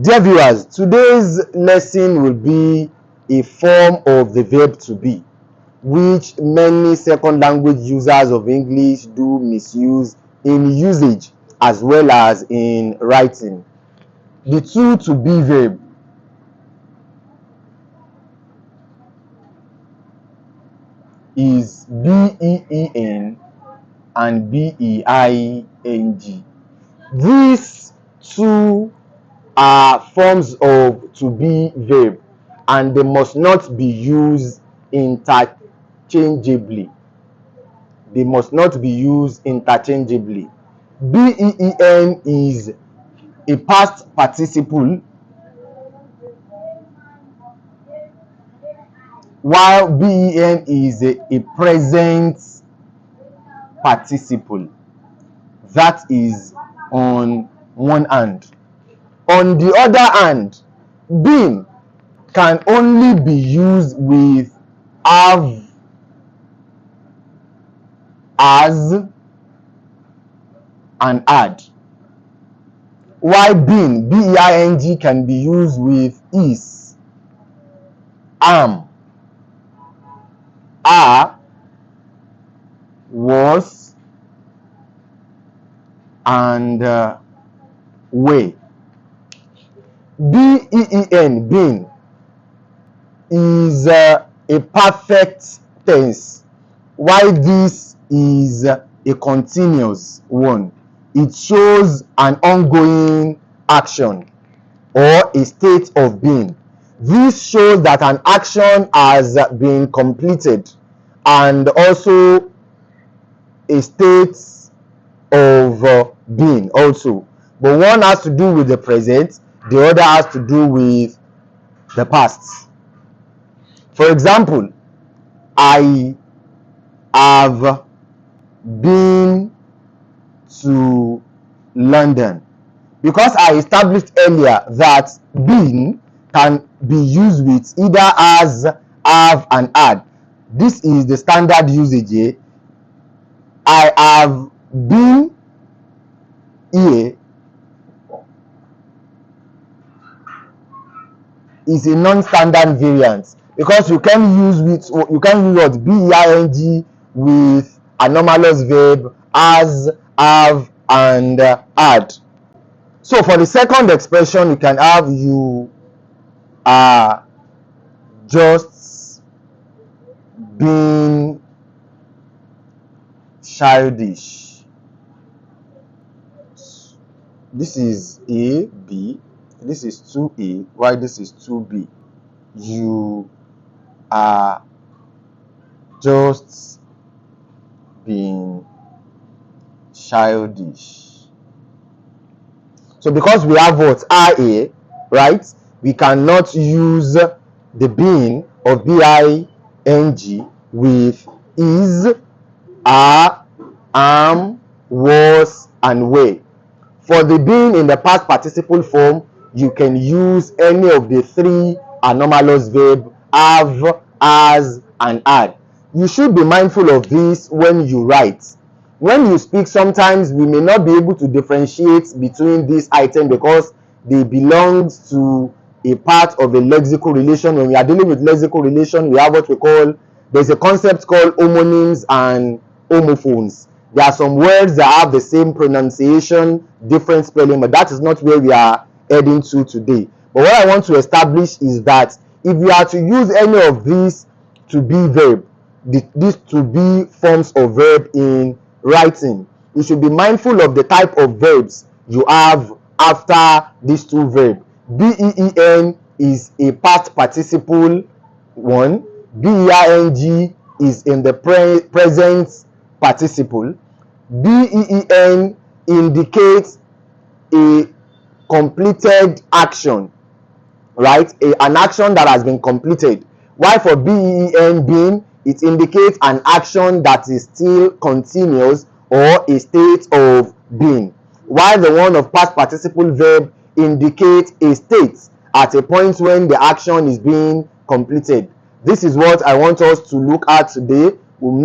Dear viewers, today's lesson will be a form of the verb to be, which many second language users of English do misuse in usage as well as in writing. The two to be verb is been and being. These two are forms of to be verb and they must not be used interchangeably. They must not be used interchangeably. Ben is a past participle, while ben is a present participle. That is on one hand. On the other hand, been can only be used with have, as, and had, while being can be used with is, am, are, was, and were. Being is a perfect tense, while this is a continuous one. It shows an ongoing action or a state of being. This shows that an action has been completed and also a state of being also. But one has to do with the present, the other has to do with the past. For example, I have been to London. Because I established earlier that been can be used with either as, have, and had. This is the standard usage here. I have been here is a non-standard variant because you can use what being with anomalous verb as, have, and had. So for the second expression, you can have you are just being childish. This is A, B. This is 2A, while this is 2B. You are just being childish. So because we have what IA, right, we cannot use the being of BING with is, are, am, was, and were. For the being in the past participle form, you can use any of the three anomalous verbs have, as, and had. You should be mindful of this when you write. When you speak, sometimes we may not be able to differentiate between these items because they belong to a part of a lexical relation. When we are dealing with lexical relation, we have what we call, there's a concept called homonyms and homophones. There are some words that have the same pronunciation, different spelling, but that is not where we are heading to today. But what I want to establish is that if we are to use any of these to be verb, these to be forms of verb in writing, you should be mindful of the type of verbs you have after these two verbs. Ben is a past participle one. Being is in the present participle. Ben indicates a completed action, right? An action that has been completed. While for being, it indicates an action that is still continuous or a state of being. While the one of past participle verb indicates a state at a point when the action is being completed. This is what I want us to look at today. We'll